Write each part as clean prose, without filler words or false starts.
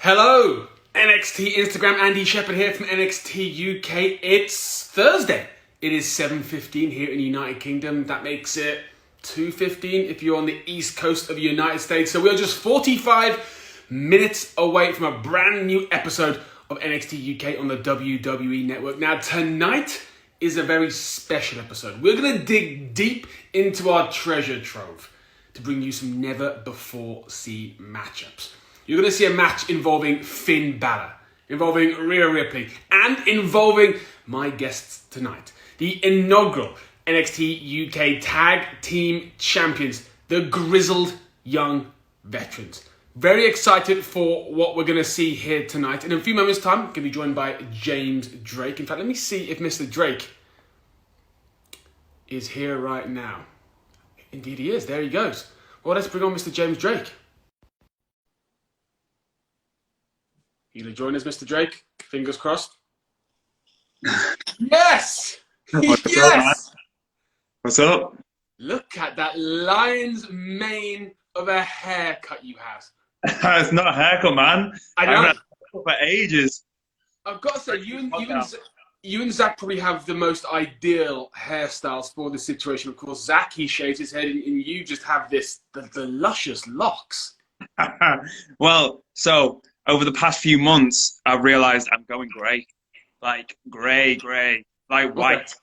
Hello, NXT Instagram. Andy Shepherd here from NXT UK. It's Thursday. It is 7:15 here in the United Kingdom. That makes it 2:15 if you're on the East Coast of the United States. So we're just 45 minutes away from a brand new episode of NXT UK on the WWE Network. Now, tonight is a very special episode. We're going to dig deep into our treasure trove to bring you some never-before-seen matchups. You're going to see a match involving Finn Balor, involving Rhea Ripley, and involving my guests tonight, the inaugural NXT UK Tag Team Champions, the grizzled young veterans. Very excited for what we're going to see here tonight. In a few moments' time, I'm going to be joined by James Drake. In fact, let me see if Mr. Drake is here right now. Indeed he is. There he goes. Well, let's bring on Mr. James Drake. You going to join us, Mr. Drake? Fingers crossed. Yes! Yes! What's up? Look at that lion's mane of a haircut you have. It's not a haircut, man. I know. I've had a haircut for ages. I've got to say, you and Zach probably have the most ideal hairstyles for this situation. Of course, Zach, he shaves his head, and you just have the luscious locks. Well, so over the past few months, I've realised I'm going grey. Like grey, like white. Okay.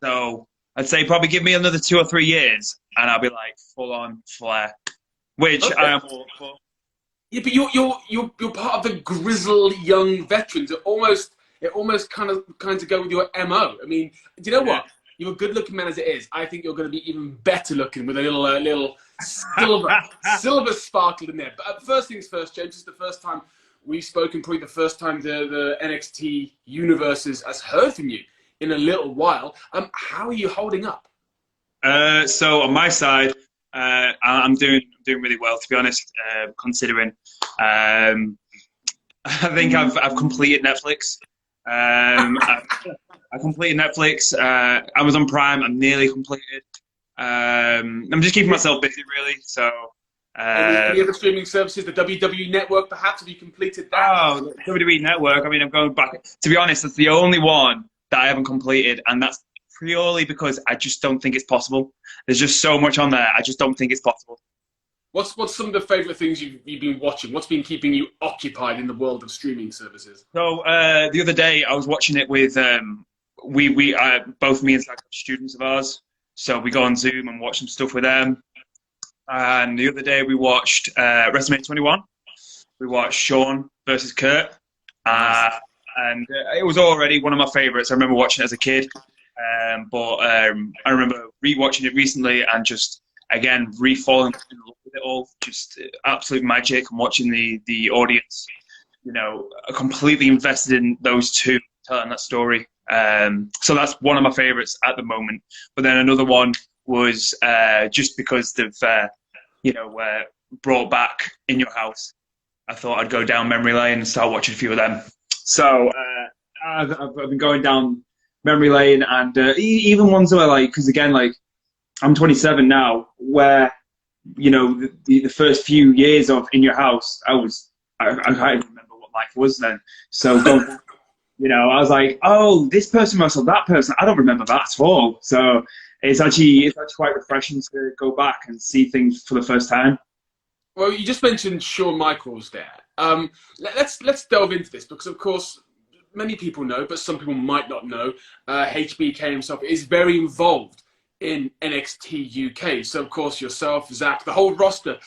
So I'd say probably give me another 2 or 3 years, and I'll be like full on flair, which I am all for. Yeah, but you're part of the grizzled young veterans. It almost kind of go with your MO. I mean, do you know what? You're a good-looking man as it is. I think you're going to be even better looking with a little silver sparkle in there. But first things first, James. This is the first time we've spoken. Probably the first time the NXT universe has heard from you in a little while. How are you holding up? So on my side, I'm doing really well, to be honest. Considering, I think I've completed Netflix. I completed Netflix. Amazon Prime, I'm nearly completed. I'm just keeping myself busy, really. So. Any other streaming services? The WWE Network, perhaps? Have you completed that? Oh, WWE Network. I mean, I'm going back. To be honest, that's the only one that I haven't completed, and that's purely because I just don't think it's possible. There's just so much on there. I just don't think it's possible. What's some of the favourite things you've been watching? What's been keeping you occupied in the world of streaming services? So the other day I was watching it with both me and Zach are students of ours, so we go on Zoom and watch some stuff with them. And the other day we watched WrestleMania 21. We watched Shawn versus Kurt, and it was already one of my favourites. I remember watching it as a kid, but I remember rewatching it recently and just again re-falling in love with it all. Just absolute magic. And watching the audience, completely invested in those two telling that story. So that's one of my favourites at the moment. But then another one was just because they've brought back In Your House. I thought I'd go down memory lane and start watching a few of them. So I've been going down memory lane, and even ones where because again, I'm 27 now, where the first few years of In Your House, I can't even remember what life was then. So going back, I was like, oh, this person wrestled that person. I don't remember that at all. So it's actually quite refreshing to go back and see things for the first time. Well, you just mentioned Shawn Michaels there. Let's delve into this because, of course, many people know, but some people might not know. HBK himself is very involved in NXT UK. So, of course, yourself, Zach, the whole roster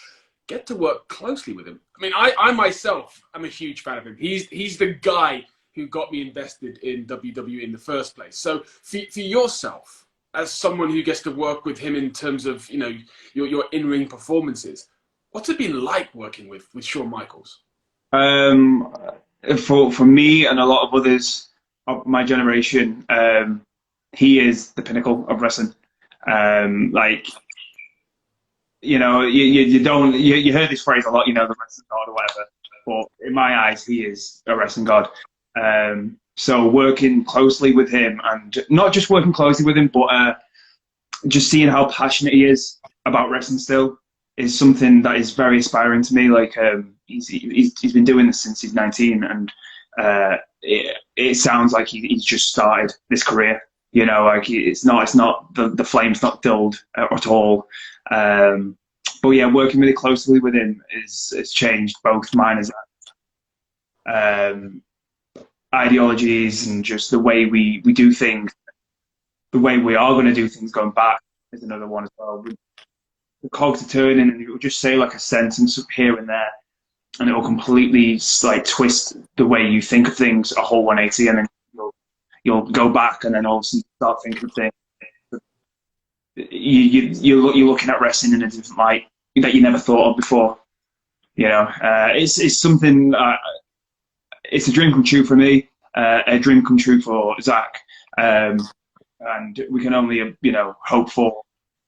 get to work closely with him. I mean, I myself am a huge fan of him. He's the guy who got me invested in WWE in the first place. So, for yourself, as someone who gets to work with him in terms of your in-ring performances, what's it been like working with Shawn Michaels? For me and a lot of others of my generation, he is the pinnacle of wrestling. You heard this phrase a lot, the wrestling god or whatever. But in my eyes, he is a wrestling god. So working closely with him, and not just working closely with him, but just seeing how passionate he is about wrestling still. is something that is very inspiring to me. Like he's been doing this since he's 19, and it sounds like he's just started this career. You know, like it's not the flame's not dulled at all. But yeah, working really closely with him has changed both mine and ideologies, and just the way we do things, the way we are going to do things going back is another one as well. The cogs are turning, and you'll just say like a sentence here and there, and it will completely like twist the way you think of things a whole 180, and then you'll go back and then all of a sudden start thinking of things. You're looking at wrestling in a different light that you never thought of before. You know, it's something. It's a dream come true for me, a dream come true for Zach, and we can only hope for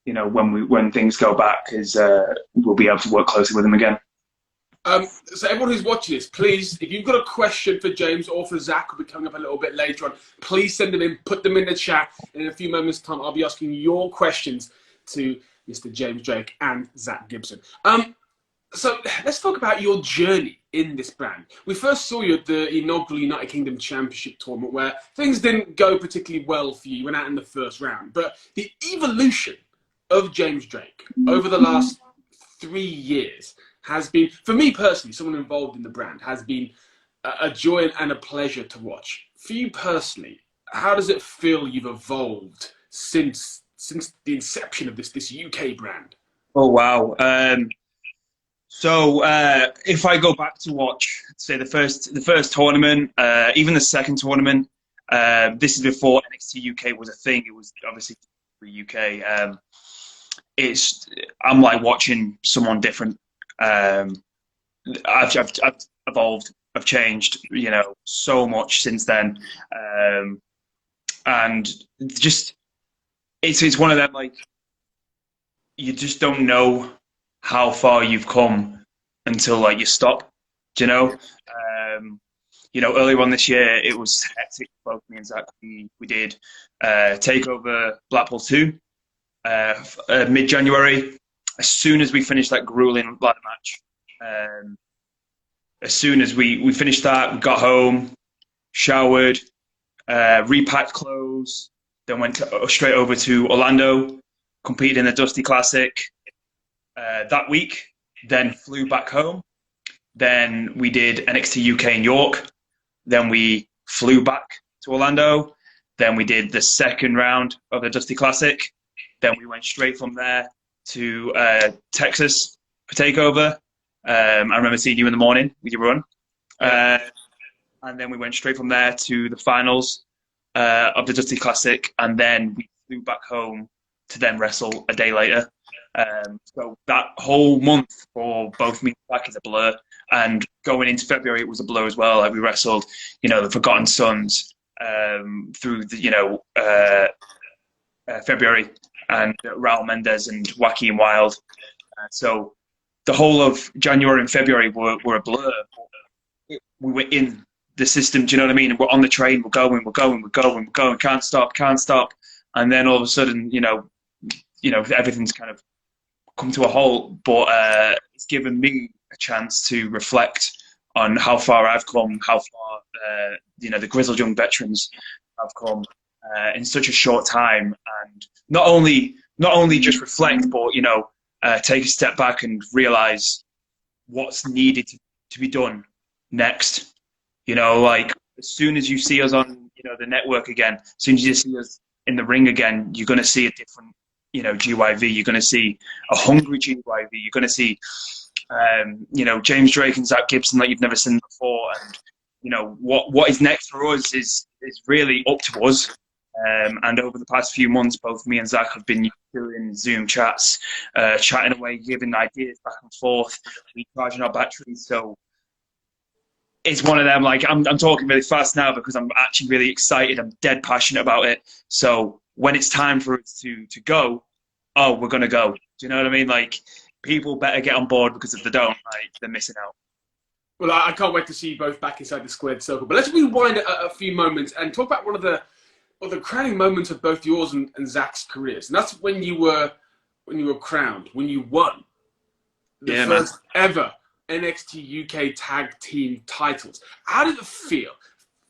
when things go back, is we'll be able to work closely with him again. So everyone who's watching this, please, if you've got a question for James or for Zach, who'll be coming up a little bit later on, please send them in, put them in the chat, and in a few moments' time, I'll be asking your questions to Mr. James Drake and Zach Gibson. So let's talk about your journey in this brand. We first saw you at the inaugural United Kingdom Championship tournament, where things didn't go particularly well for you. You went out in the first round. But the evolution of James Drake over the last 3 years has been, for me personally, someone involved in the brand, has been a joy and a pleasure to watch. For you personally, how does it feel you've evolved since the inception of this UK brand? Oh wow! So if I go back to watch, say the first tournament, even the second tournament, this is before NXT UK was a thing. It was obviously the UK. I'm like watching someone different. I've evolved. I've changed, so much since then, and just it's one of them, like, you just don't know how far you've come until like you stop. Do you know? Earlier on this year, it was hectic for both me and Zach. We did Takeover Blackpool 2 mid-January. As soon as we finished that grueling ladder match, as soon as we finished that, we got home, showered, repacked clothes, then went straight over to Orlando, competed in the Dusty Classic that week, then flew back home. Then we did NXT UK in York. Then we flew back to Orlando. Then we did the second round of the Dusty Classic. Then we went straight from there to Texas for Takeover. I remember seeing you in the morning with your run. And then we went straight from there to the finals of the Dusty Classic. And then we flew back home to then wrestle a day later. So that whole month for both me and Zach is a blur. And going into February, it was a blur as well. Like, we wrestled, the Forgotten Sons through the, February, and Raul Mendez and Wacky and Wild. So the whole of January and February were a blur. We were in the system, do you know what I mean? And we're on the train, we're going, can't stop. And then all of a sudden, everything's kind of come to a halt. But it's given me a chance to reflect on how far I've come, how far the grizzled young veterans have come in such a short time, and not only just reflect, but take a step back and realize what's needed to be done next. Like, as soon as you see us on the network again, as soon as you see us in the ring again, you're going to see a different GYV. You're going to see a hungry GYV. You're going to see James Drake and Zach Gibson like you've never seen before. And what is next for us is really up to us. And over the past few months, both me and Zach have been doing Zoom chats, chatting away, giving ideas back and forth, recharging our batteries. So it's one of them, like, I'm talking really fast now because I'm actually really excited. I'm dead passionate about it. So when it's time for us to go, we're going to go. Do you know what I mean? Like, people better get on board, because if they don't, they're missing out. Well, I can't wait to see you both back inside the squared circle. But let's rewind a few moments and talk about one of the crowning moments of both yours and Zach's careers. And that's when you were crowned, when you won the Yeah, man. first ever NXT UK tag team titles. How did it feel?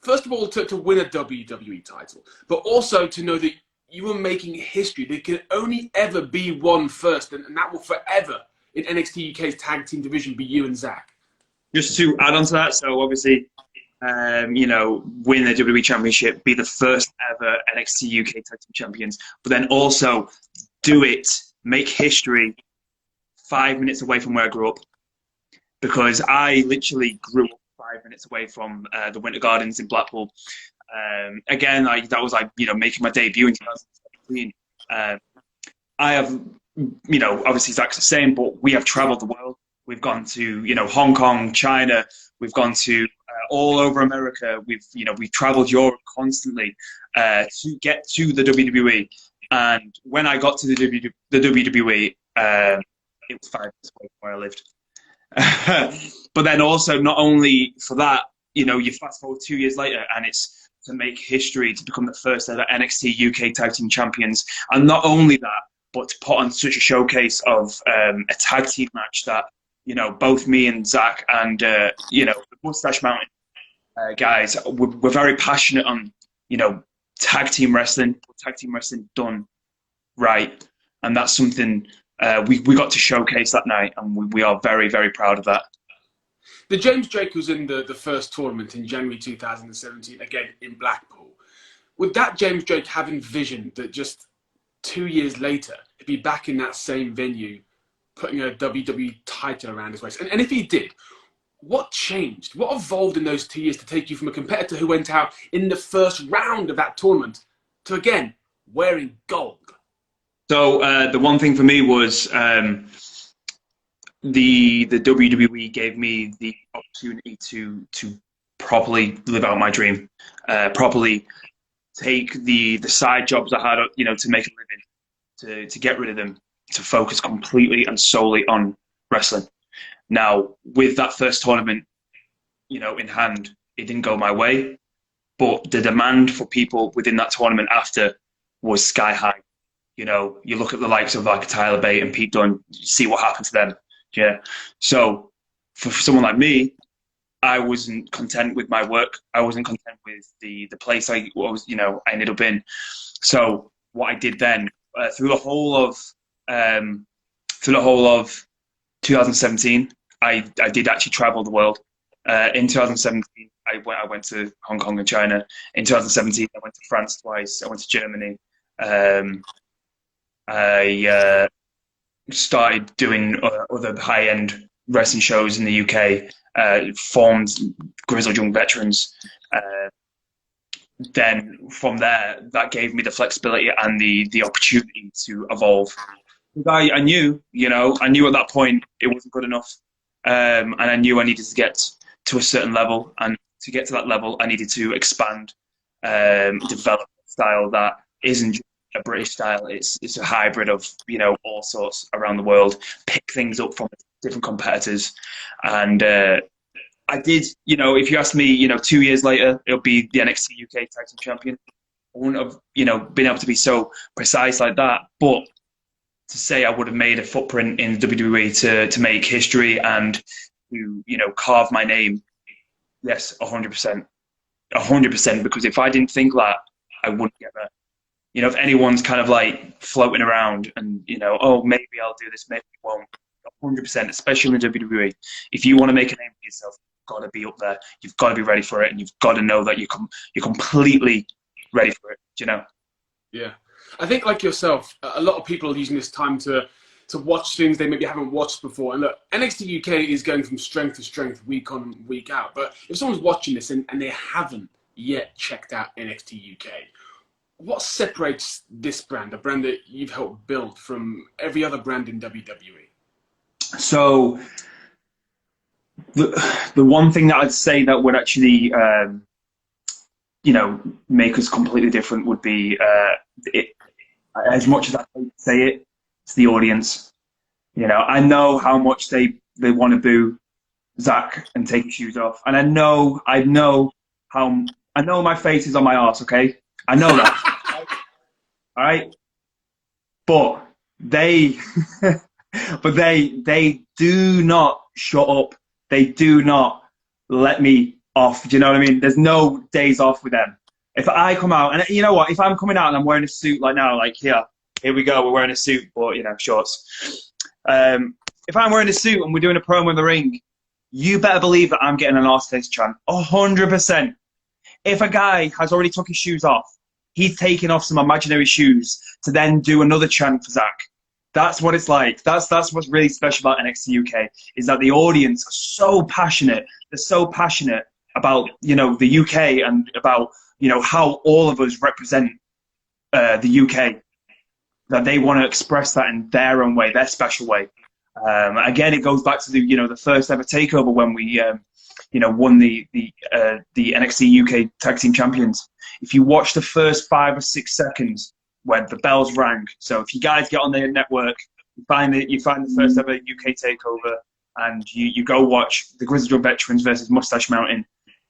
First of all, to win a WWE title, but also to know that you were making history. There can only ever be one first, and that will forever in NXT UK's tag team division be you and Zach. Just to add on to that, so obviously, win the WWE Championship, be the first ever NXT UK Tag Team Champions, but then also do it, make history 5 minutes away from where I grew up. Because I literally grew up 5 minutes away from the Winter Gardens in Blackpool. Again, that was making my debut in 2017. I have, obviously Zach's the same, but we have traveled the world. We've gone to, Hong Kong, China. We've gone to all over America. We've traveled Europe constantly to get to the WWE. And when I got to the WWE, it was 5 minutes away from where I lived. But then also, not only for that, you fast forward 2 years later, and it's to make history to become the first ever NXT UK Tag Team Champions. And not only that, but to put on such a showcase of a tag team match that, both me and Zach and, the Mustache Mountain guys, we're very passionate on, tag team wrestling done right. And that's something we got to showcase that night, and we are very, very proud of that. The James Drake was in the first tournament in January 2017, again in Blackpool. Would that James Drake have envisioned that just 2 years later, he'd be back in that same venue, putting a WWE title around his waist? And if he did, what changed? What evolved in those 2 years to take you from a competitor who went out in the first round of that tournament to, again, wearing gold? So the one thing for me was the WWE gave me the opportunity to properly live out my dream, properly take the side jobs I had, to make a living, to get rid of them, to focus completely and solely on wrestling. Now, with that first tournament, in hand, it didn't go my way, but the demand for people within that tournament after was sky high. You look at the likes of like Tyler Bate and Pete Dunne, you see what happened to them. Yeah. So for someone like me, I wasn't content with my work. I wasn't content with the place I ended up in. So what I did then, through the whole of 2017, I did actually travel the world. In 2017, I went to Hong Kong and China. In 2017, I went to France twice. I went to Germany. I started doing other high-end wrestling shows in the UK, formed Grizzled Young Veterans. Then from there, that gave me the flexibility and the opportunity to evolve. I knew, I knew at that point it wasn't good enough, and I knew I needed to get to a certain level, and to get to that level, I needed to expand, develop a style that isn't just a British style. It's a hybrid of all sorts around the world. Pick things up from different competitors, and I did. If you ask me, 2 years later, it'll be the NXT UK Tag Team Champion. I wouldn't have, been able to be so precise like that, but to say I would have made a footprint in WWE to make history and to carve my name, yes, 100%, 100%. Because if I didn't think that, I wouldn't get there. If anyone's kind of like floating around and, oh, maybe I'll do this, maybe I won't, 100%, especially in the WWE. If you want to make a name for yourself, you've got to be up there. You've got to be ready for it, and you've got to know that you're completely ready for it, Yeah. I think, like yourself, a lot of people are using this time to watch things they maybe haven't watched before. And look, NXT UK is going from strength to strength, week on, week out. But if someone's watching this and they haven't yet checked out NXT UK, what separates this brand, a brand that you've helped build, from every other brand in WWE? So the one thing that I'd say that would actually, make us completely different would be, as much as I hate to say it, it's the audience. I know how much they want to boo Zach and take his shoes off, and I know my face is on my arse. Okay, I know that. All right, but they But they do not shut up. They do not let me off. Do you know what I mean? There's no days off with them. If I come out, and you know what, if I'm coming out and I'm wearing a suit like now, like here we go, we're wearing a suit, but you know, shorts. If I'm wearing a suit and we're doing a promo in the ring, you better believe that I'm getting an arse face chant, 100%. If a guy has already took his shoes off, he's taking off some imaginary shoes to then do another chant for Zach. That's what it's like. That's what's really special about NXT UK, is that the audience are so passionate. They're so passionate about, you know, the UK and about, you know, how all of us represent the UK, that they want to express that in their own way, their special way. Again, it goes back to the, you know, the first ever takeover when we, you know, won the NXT UK Tag Team Champions. If you watch the first 5 or 6 seconds when the bells rang, so if you guys get on the network, you find the first ever UK takeover, and you go watch the Grizzly Drum Veterans versus Mustache Mountain.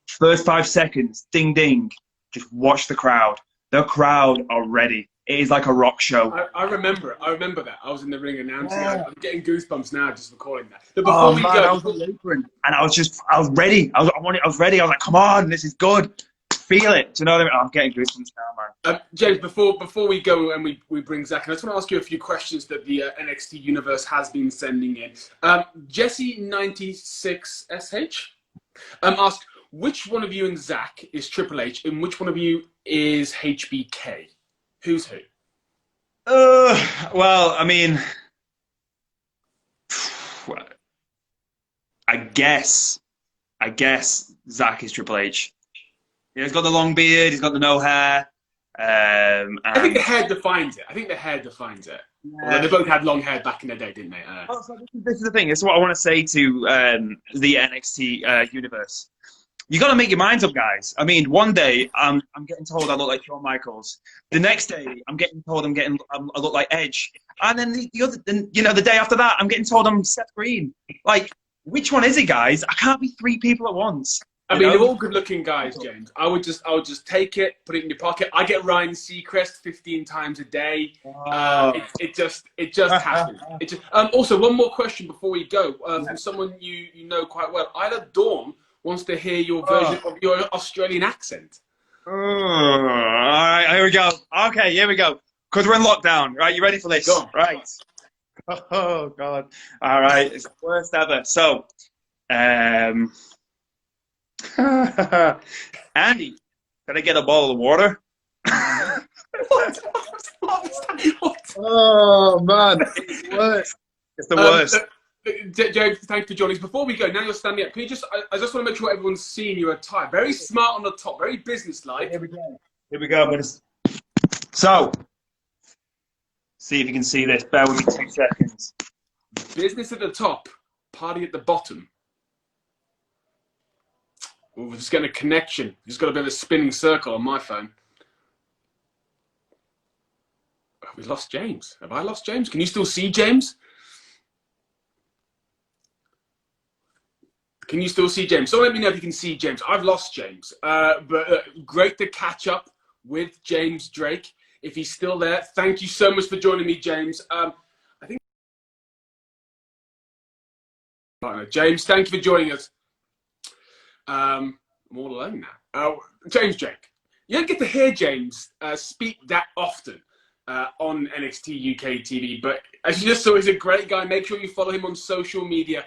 First 5 seconds, ding ding, just watch the crowd. The crowd are ready. It is like a rock show. I remember it. I remember that. I was in the ring announcing. Yeah. I'm getting goosebumps now just recalling that. But before we go, I was on the apron, and I was ready. I was ready. I was like, come on, this is good. Feel it. Do you know what I mean? I'm getting goosebumps now, man. James, before we go and we bring Zach, I just want to ask you a few questions that the NXT universe has been sending in. Jesse96SH asked, which one of you and Zach is Triple H, and which one of you is HBK? Who's who? Well, I mean, I guess Zach is Triple H. Yeah, he's got the long beard. He's got the no hair. I think the hair defines it. Yeah. Although they both had long hair back in the day, didn't they? So this is the thing. This is what I want to say to the NXT universe. You got to make your minds up, guys. I mean, one day I'm getting told I look like Shawn Michaels. The next day I'm getting told I look like Edge. And then the day after that I'm getting told I'm Seth Green. Like, which one is it, guys? I can't be 3 people at once. I mean, they're all good-looking guys, James. I would just take it, put it in your pocket. I get Ryan Seacrest 15 times a day. It just happens. Also, one more question before we go from someone you know quite well. Isla Dawn wants to hear your version of your Australian accent. All right, here we go. Okay, here we go. Because we're in lockdown, right? You ready for this? Go on. Right. Oh God. All right, it's the worst ever. So, Andy, can I get a bottle of water? What? Oh man, it's the worst. It's the worst. James, thanks for joining us. Before we go, now you're standing up. Can you I just want to make sure everyone's seeing your attire. Very smart on the top, very businesslike. Here we go. Here we go. So, see if you can see this. Bear with me 2 seconds. Business at the top, party at the bottom. We're just getting a connection. Just got a bit of a spinning circle on my phone. We lost James. Have I lost James? Can you still see James? Can you still see James? So let me know if you can see James. I've lost James. But great to catch up with James Drake. If he's still there, thank you so much for joining me, James. I think James, thank you for joining us. I'm all alone now. James Drake. You don't get to hear James speak that often on NXT UK TV, but as you just saw, he's a great guy. Make sure you follow him on social media.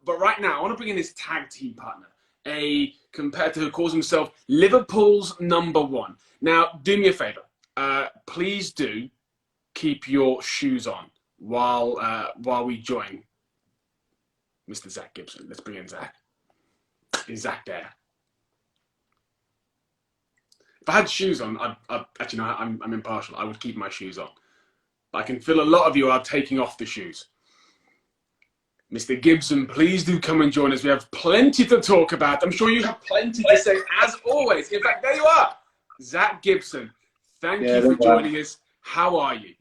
But right now, I want to bring in his tag team partner, a competitor who calls himself Liverpool's #1. Now, do me a favor. Please do keep your shoes on while we join Mr. Zach Gibson. Let's bring in Zach. Is Zach there? If I had shoes on, actually, no, I'm impartial. I would keep my shoes on. But I can feel a lot of you are taking off the shoes. Mr. Gibson, please do come and join us. We have plenty to talk about. I'm sure you have plenty to say, as always. In fact, there you are. Zach Gibson, thank you for joining us. How are you?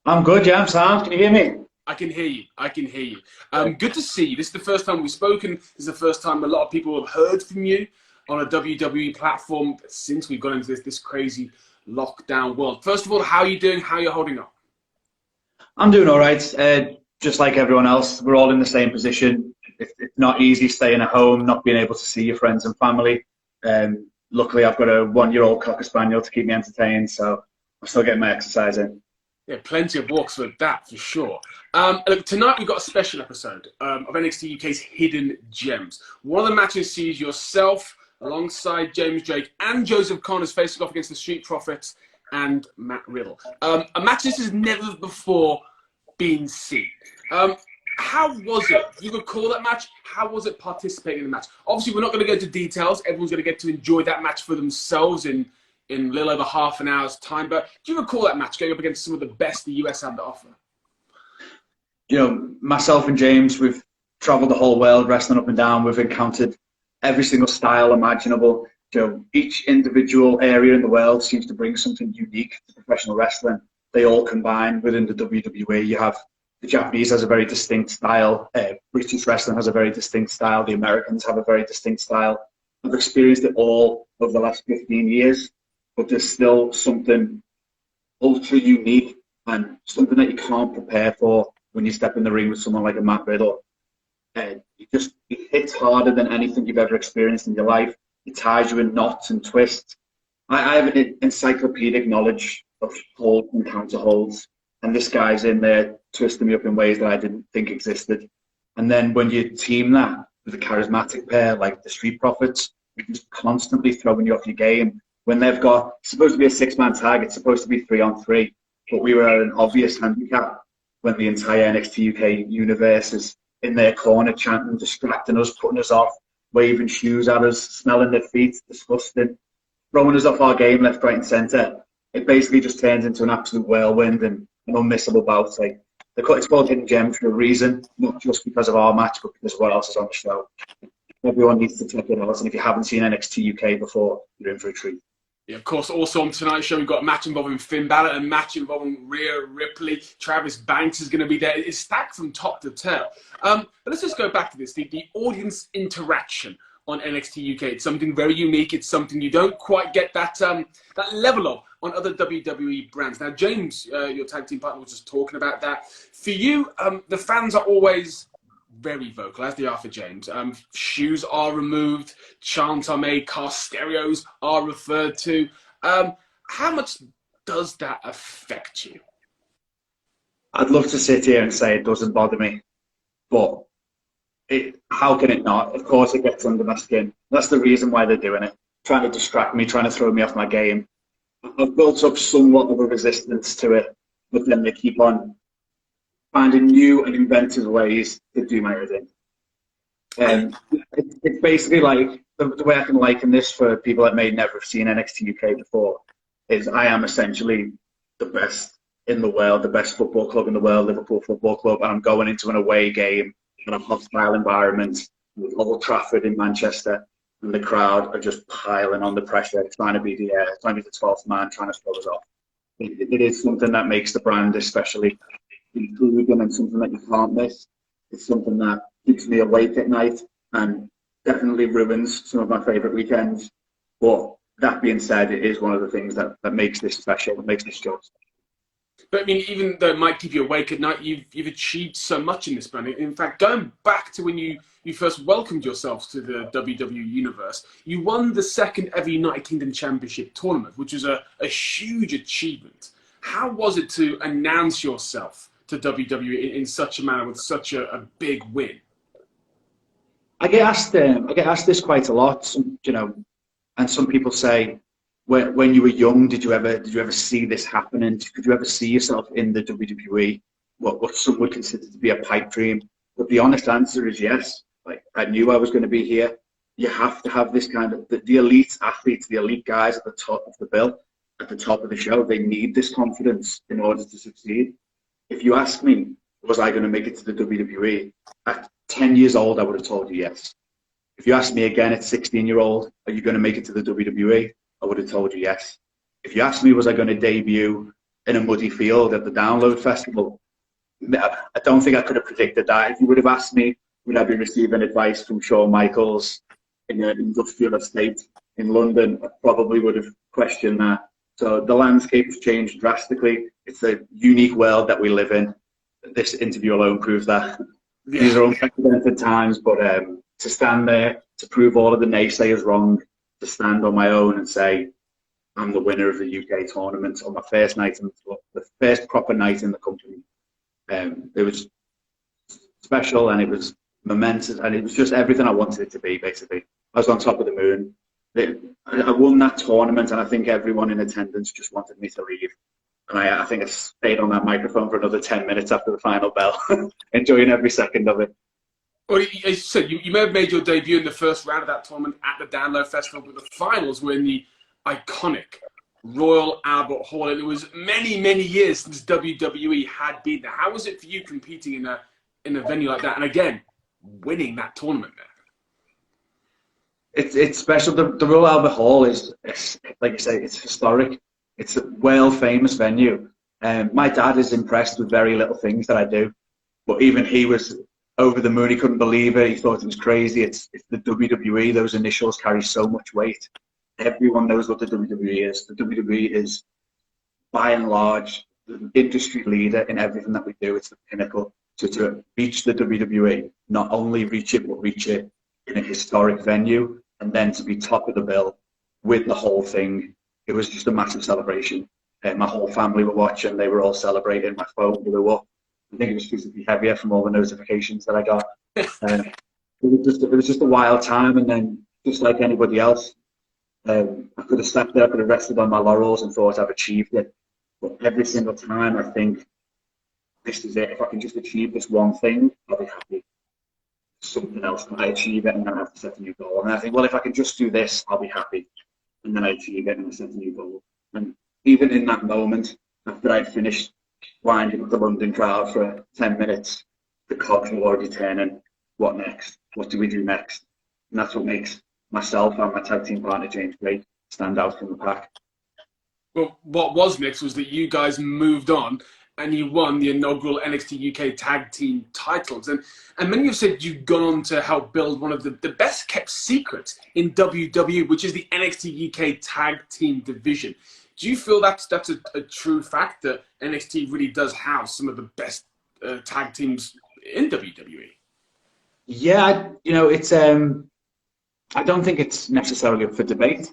I'm good, yeah, I'm sound. Can you hear me? I can hear you. I can hear you. Good to see you. This is the first time we've spoken. This is the first time a lot of people have heard from you on a WWE platform since we've gone into this crazy lockdown world. First of all, how are you doing? How are you holding up? I'm doing all right. just like everyone else, we're all in the same position. It's not easy staying at home, not being able to see your friends and family. Luckily, I've got a 1-year-old Cocker Spaniel to keep me entertained, so I'm still getting my exercise in. Yeah, plenty of walks with that for sure. Look, tonight we've got a special episode of NXT UK's Hidden Gems. One of the matches sees yourself alongside James Drake and Joseph Connors facing off against the Street Profits and Matt Riddle. A match this has never before been seen. How was it? Do you recall that match? How was it participating in the match? Obviously, we're not going to go into details. Everyone's going to get to enjoy that match for themselves in a little over half an hour's time. But do you recall that match going up against some of the best the US had to offer? You know, myself and James, we've traveled the whole world, wrestling up and down. We've encountered every single style imaginable. You know, each individual area in the world seems to bring something unique to professional wrestling. They all combine within the WWE. You have the Japanese has a very distinct style. British wrestling has a very distinct style. The Americans have a very distinct style. I've experienced it all over the last 15 years, but there's still something ultra unique and something that you can't prepare for when you step in the ring with someone like a Matt Riddle. It hits harder than anything you've ever experienced in your life. It ties you in knots and twists. I have an encyclopedic knowledge of holds and counter holds, and this guy's in there twisting me up in ways that I didn't think existed. And then when you team that with a charismatic pair like the Street Profits, you're just constantly throwing you off your game. When they've got, it's supposed to be a 6-man tag, it's supposed to be 3-on-3, but we were at an obvious handicap when the entire NXT UK universe is in their corner chanting, distracting us, putting us off, waving shoes at us, smelling their feet, disgusting, throwing us off our game left, right and centre. It basically just turns into an absolute whirlwind and an unmissable bout. Like, it's called Hidden Gems for a reason, not just because of our match, but because of what else is on the show. Everyone needs to check it out, and if you haven't seen NXT UK before, you're in for a treat. Yeah, of course, also on tonight's show, we've got a match involving Finn Balor, a match involving Rhea Ripley. Travis Banks is going to be there. It's stacked from top to tail. But let's just go back to this. The audience interaction on NXT UK. It's something very unique. It's something you don't quite get that level of on other WWE brands. Now, James, your tag team partner, was just talking about that. For you, the fans are always very vocal, as they are for James. Shoes are removed, chants are made, car stereos are referred to. How much does that affect you? I'd love to sit here and say it doesn't bother me, but how can it not? Of course it gets under my skin. That's the reason why they're doing it. Trying to distract me, trying to throw me off my game. I've built up somewhat of a resistance to it, but then they keep on finding new and inventive ways to do my editing. It's basically like, the way I can liken this for people that may never have seen NXT UK before, is I am essentially the best in the world, the best football club in the world, Liverpool Football Club, and I'm going into an away game in a hostile environment with Old Trafford in Manchester, and the crowd are just piling on the pressure, trying to be the 12th man, trying to throw us off. It is something that makes the brand especially intriguing and something that you can't miss. It's something that keeps me awake at night and definitely ruins some of my favourite weekends. But that being said, it is one of the things that makes this special, that makes this show special. But I mean, even though it might keep you awake at night, you've achieved so much in this brand. In fact, going back to when you first welcomed yourselves to the WWE universe, you won the second ever United Kingdom Championship tournament, which was a huge achievement. How was it to announce yourself to WWE in such a manner with such a big win? I get asked this quite a lot, you know, and some people say, when you were young, did you ever see this happening? Could you ever see yourself in the WWE? What some would consider to be a pipe dream? But the honest answer is yes. Like, I knew I was going to be here. You have to have this kind of the elite athletes, the elite guys at the top of the bill, at the top of the show. They need this confidence in order to succeed. If you ask me, was I going to make it to the WWE? At 10 years old, I would have told you yes. If you ask me again at 16-year-old, are you going to make it to the WWE? I would have told you yes. If you asked me, was I going to debut in a muddy field at the Download Festival? I don't think I could have predicted that. If you would have asked me, would I be receiving advice from Shawn Michaels in an industrial estate in London, I probably would have questioned that. So the landscape has changed drastically. It's a unique world that we live in. this interview alone proves that. Yeah. These are unprecedented times, but to stand there, to prove all of the naysayers wrong, to stand on my own and say, I'm the winner of the UK tournament on my first night, the first proper night in the company. It was special and it was momentous and it was just everything I wanted it to be, basically. I was on top of the moon. I won that tournament and I think everyone in attendance just wanted me to leave. And I think I stayed on that microphone for another 10 minutes after the final bell, enjoying every second of it. Well, as you said, you may have made your debut in the first round of that tournament at the Down Low Festival, but the finals were in the iconic Royal Albert Hall, and it was many, many years since WWE had been there. How was it for you competing in a venue like that, and again, winning that tournament there? It's special. The Royal Albert Hall is, like you say, it's historic. It's a world-famous venue. My dad is impressed with very little things that I do, but even he was over the moon. He couldn't believe it. He thought it was crazy. It's the WWE. Those initials carry so much weight. Everyone knows what the WWE is. The WWE is, by and large, the industry leader in everything that we do. It's the pinnacle. So to reach the WWE, not only reach it, but reach it in a historic venue, and then to be top of the bill with the whole thing, it was just a massive celebration. My whole family were watching. They were all celebrating. My phone blew up. I think it was physically heavier from all the notifications that I got. It was just a wild time, and then just like anybody else, I could have sat there, I could have rested on my laurels and thought I've achieved it. But every single time I think, this is it. If I can just achieve this one thing, I'll be happy. Something else, I achieve it, and then I have to set a new goal. And I think, well, if I can just do this, I'll be happy. And then I achieve it, and I set a new goal. And even in that moment, after I finished winding up the London crowd for 10 minutes, the cogs were already turning. What next? What do we do next? And that's what makes myself and my tag team partner James Gray stand out from the pack. Well, what was next was that you guys moved on and you won the inaugural NXT UK tag team titles. And many have said you've gone on to help build one of the best kept secrets in WWE, which is the NXT UK tag team division. Do you feel that's a true fact, that NXT really does house some of the best tag teams in WWE? Yeah, it's I don't think it's necessarily up for debate.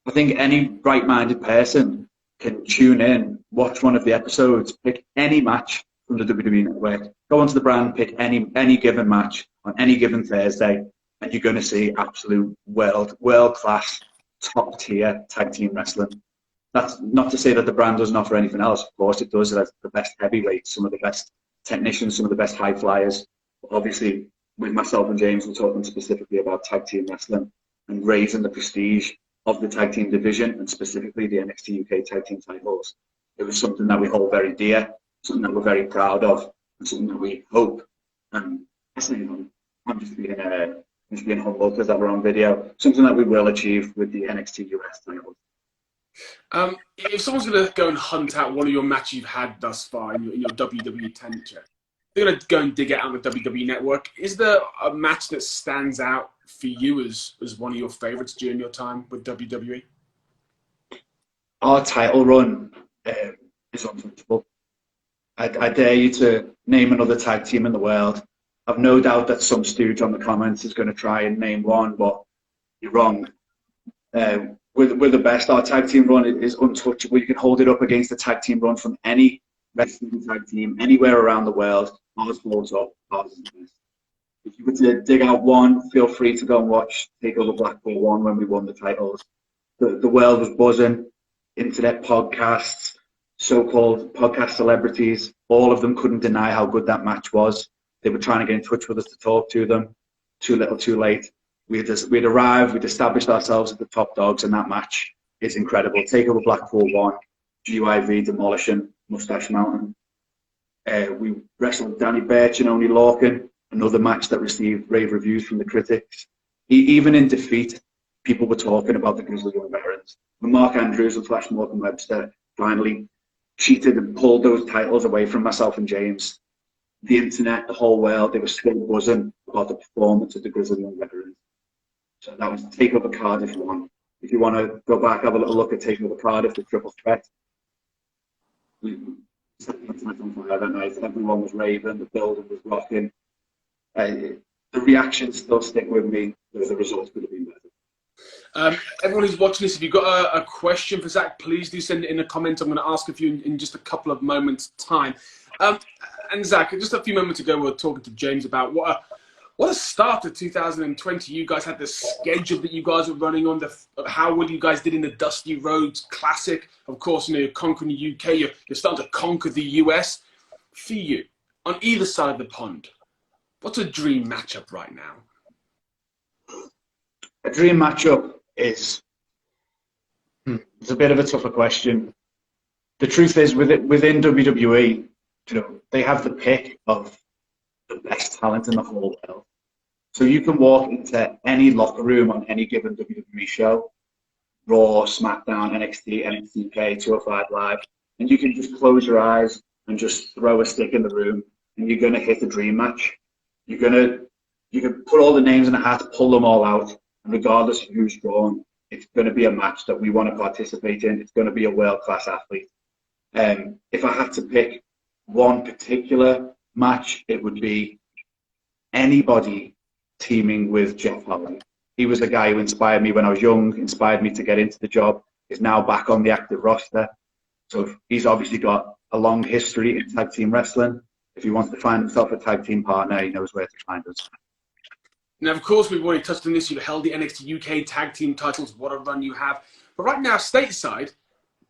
I think any right-minded person can tune in, watch one of the episodes, pick any match from the WWE Network, go onto the brand, pick any given match on any given Thursday, and you're going to see absolute world-class, top-tier tag team wrestling. That's not to say that the brand doesn't offer anything else. Of course it does. It has the best heavyweights, some of the best technicians, some of the best high flyers. But obviously, with myself and James, we're talking specifically about tag team wrestling and raising the prestige of the tag team division, and specifically the NXT UK tag team titles. It was something that we hold very dear, something that we're very proud of, and something that we hope. And I'm just being humble because that we're on video. Something that we will achieve with the NXT US titles. If someone's going to go and hunt out one of your matches you've had thus far in your WWE tenure, they're going to go and dig it out on the WWE Network. Is there a match that stands out for you as one of your favorites during your time with WWE? Our title run is untouchable. I dare you to name another tag team in the world. I've no doubt that some stooge on the comments is going to try and name one, but you're wrong. We're the best. Our tag team run is untouchable. You can hold it up against the tag team run from any wrestling tag team anywhere around the world. Ours holds up. Ours is the best. If you were to dig out one, feel free to go and watch TakeOver Blackpool 1 when we won the titles. The world was buzzing. Internet podcasts, so-called podcast celebrities, all of them couldn't deny how good that match was. They were trying to get in touch with us to talk to them. Too little, too late. We'd arrived, we'd established ourselves as the top dogs, and that match is incredible. TakeOver Blackpool 1, GYV Demolition, Mustache Mountain. We wrestled Danny Birch and Oney Lorcan, another match that received rave reviews from the critics. Even in defeat, people were talking about the Grizzly Young Veterans. When Mark Andrews and Flash Morgan Webster finally cheated and pulled those titles away from myself and James, the internet, the whole world, they were still buzzing about the performance of the Grizzly Young Veterans. So that was TakeOver Cardiff 1. If you want to go back, have a little look at TakeOver Cardiff, the triple threat. that night. Everyone was raving, the building was rocking. The reactions still stick with me. The results could have been better. Everyone who's watching this, if you've got a question for Zach, please do send it in the comments. I'm going to ask a few in just a couple of moments' time. And Zach, just a few moments ago, we were talking to James about what a start to 2020. You guys had the schedule that you guys were running on, how well you guys did in the Dusty Roads Classic. Of course, you're conquering the UK. You're starting to conquer the US. For you, on either side of the pond, what's a dream matchup right now? A dream matchup is it's a bit of a tougher question. The truth is, within WWE, they have the pick of the best talent in the whole world. So you can walk into any locker room on any given WWE show, Raw, SmackDown, NXT, NXT UK, 205 Live, and you can just close your eyes and just throw a stick in the room, and you're going to hit a dream match. You can put all the names in a hat, pull them all out, and regardless of who's drawn, it's going to be a match that we want to participate in. It's going to be a world-class athlete. If I had to pick one particular match, it would be anybody teaming with Jeff Hardy. He was the guy who inspired me when I was young, inspired me to get into the job, is now back on the active roster. So he's obviously got a long history in tag team wrestling. If he wants to find himself a tag team partner, he knows where to find us. Now, of course, we've already touched on this. You've held the NXT UK tag team titles. What a run you have. But right now, stateside,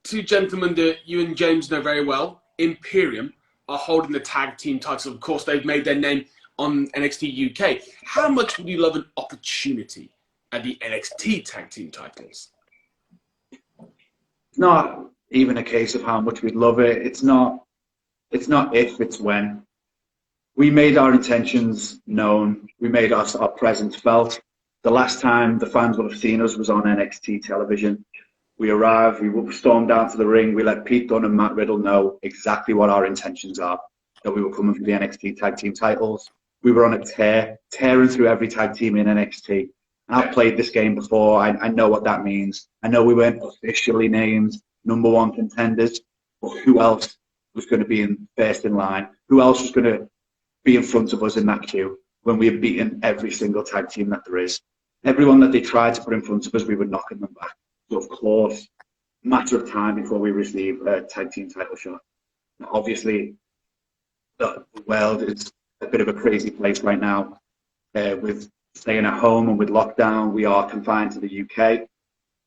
two gentlemen that you and James know very well, Imperium, are holding the tag team titles. Of course, they've made their name on NXT UK. How much would you love an opportunity at the NXT tag team titles? It's not even a case of how much we'd love it. It's not if, it's when. We made our intentions known. We made our presence felt. The last time the fans would have seen us was on NXT television. We arrived, we stormed down to the ring, we let Pete Dunne and Matt Riddle know exactly what our intentions are, that we were coming for the NXT tag team titles. We were on a tearing through every tag team in NXT. And I've played this game before, I know what that means. I know we weren't officially named #1 contenders, but who else was going to be first in line? Who else was going to be in front of us in that queue when we had beaten every single tag team that there is? Everyone that they tried to put in front of us, we were knocking them back. So of course, matter of time before we receive a tag team title shot. Now, obviously, the world is a bit of a crazy place right now. With staying at home and with lockdown, we are confined to the UK.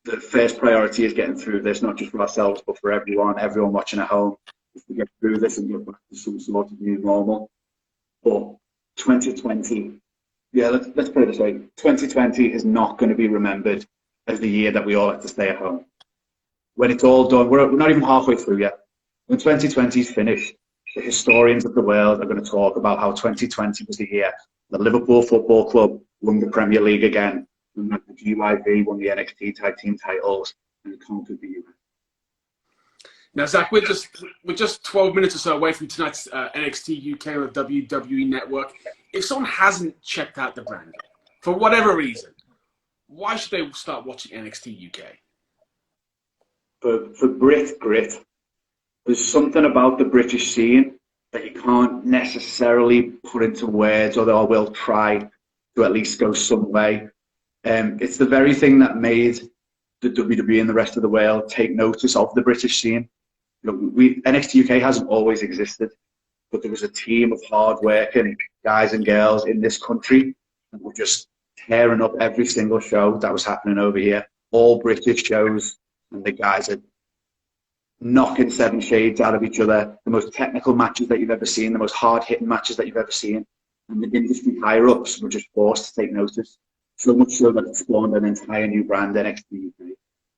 The first priority is getting through this, not just for ourselves, but for everyone watching at home, is to get through this and get back to some sort of new normal. But 2020, let's put it this way, 2020 is not going to be remembered as the year that we all had to stay at home. When it's all done, we're not even halfway through yet. When 2020 is finished, the historians of the world are going to talk about how 2020 was the year the Liverpool Football Club won the Premier League again, and that the GYV won the NXT tag team titles and conquered the US. Now, Zach, we're just 12 minutes or so away from tonight's NXT UK on the WWE Network. If someone hasn't checked out the brand, for whatever reason, why should they start watching NXT UK? For Brit grit, there's something about the British scene that you can't necessarily put into words, although I will try to at least go some way. It's the very thing that made the WWE and the rest of the world take notice of the British scene. NXT UK hasn't always existed, but there was a team of hard-working guys and girls in this country that were just tearing up every single show that was happening over here. All British shows, and the guys are knocking seven shades out of each other. The most technical matches that you've ever seen, the most hard-hitting matches that you've ever seen. And the industry higher-ups were just forced to take notice. So much so that it spawned an entire new brand, NXT UK.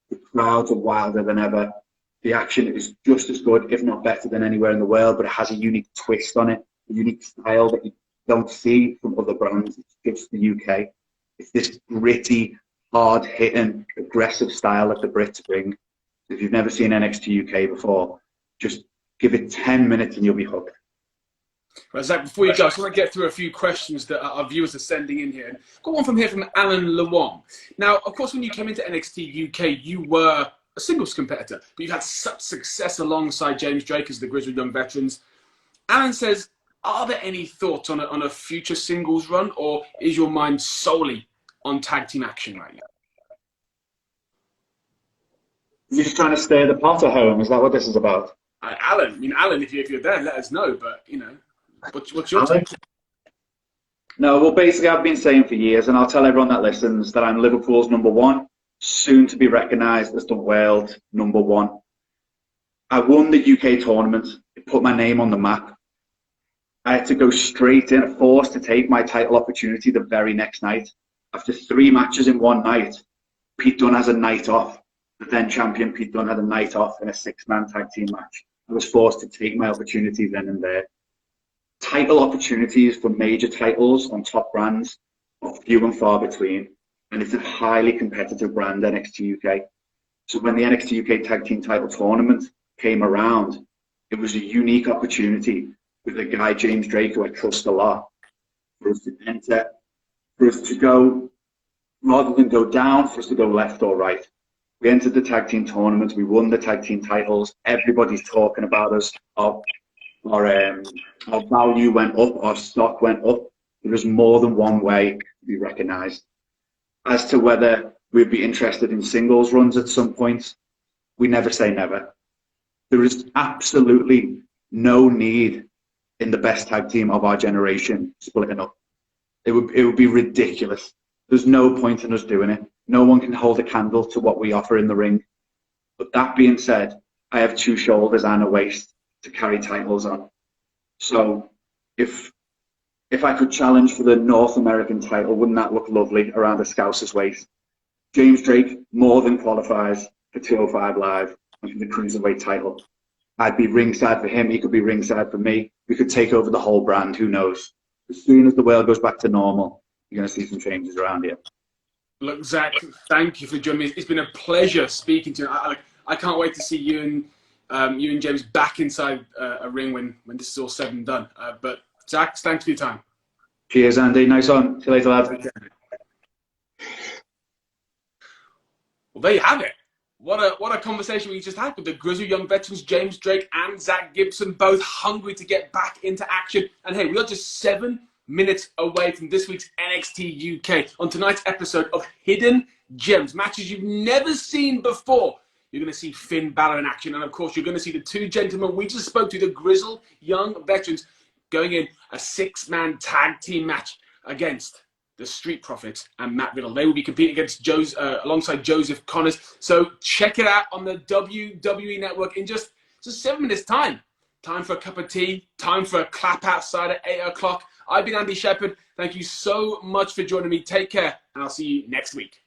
The crowds are wilder than ever. The action is just as good, if not better, than anywhere in the world, but it has a unique twist on it, a unique style that you don't see from other brands. It's just the UK. It's this gritty, hard-hitting, aggressive style that the Brits bring. If you've never seen NXT UK before, just give it 10 minutes and you'll be hooked. Right, Zach, before you go, I just want to get through a few questions that our viewers are sending in here. Got one from here from Alan Lewong. Now, of course, when you came into NXT UK, you were a singles competitor, but you've had such success alongside James Drake as the Grizzled Young Veterans. Alan says, are there any thoughts on a future singles run, or is your mind solely on tag team action right now? You're just trying to stay the pot at home. Is that what this is about? Alan, if you're there, let us know. But, what's your take? No, well, basically, I've been saying for years, and I'll tell everyone that listens, that I'm Liverpool's #1, soon to be recognised as the world #1. I won the UK tournament. It put my name on the map. I had to go straight in, forced to take my title opportunity the very next night. After 3 matches in one night, Pete Dunne has a night off. The then champion Pete Dunne had a night off in a 6-man tag team match. I was forced to take my opportunity then and there. Title opportunities for major titles on top brands are few and far between, and it's a highly competitive brand, NXT UK. So when the NXT UK Tag Team Title Tournament came around, it was a unique opportunity with a guy, James Drake, who I trust a lot, for us to enter, for us to go, rather than go down, for us to go left or right. We entered the tag team tournament, we won the tag team titles, everybody's talking about us, our value went up, our stock went up. There was more than one way to be recognised. As to whether we'd be interested in singles runs at some point, we never say never. There is absolutely no need in the best tag team of our generation splitting up. It would be ridiculous. There's no point in us doing it. No one can hold a candle to what we offer in the ring. But that being said, I have 2 shoulders and a waist to carry titles on. So if I could challenge for the North American title, wouldn't that look lovely around a Scouser's waist? James Drake more than qualifies for 205 Live and for the Cruiserweight title. I'd be ringside for him, he could be ringside for me. We could take over the whole brand, who knows? As soon as the world goes back to normal, you're going to see some changes around here. Look, Zach, thank you for joining me. It's been a pleasure speaking to you. I can't wait to see you and James back inside a ring when this is all said and done. But Zach, thanks for your time. Cheers, Andy. Nice one. See you later, lads. Well, there you have it. What a conversation we just had with the Grizzled Young Veterans, James Drake and Zach Gibson, both hungry to get back into action. And hey, we are just 7 minutes away from this week's NXT UK on tonight's episode of Hidden Gems, matches you've never seen before. You're going to see Finn Balor in action, and of course you're going to see the 2 gentlemen we just spoke to, the Grizzled Young Veterans, going in a 6-man tag team match against the Street Profits and Matt Riddle. They will be competing against alongside Joseph Connors. So check it out on the WWE Network in just 7 minutes time. Time for a cup of tea, time for a clap outside at 8 o'clock. I've been Andy Shepherd. Thank you so much for joining me. Take care, and I'll see you next week.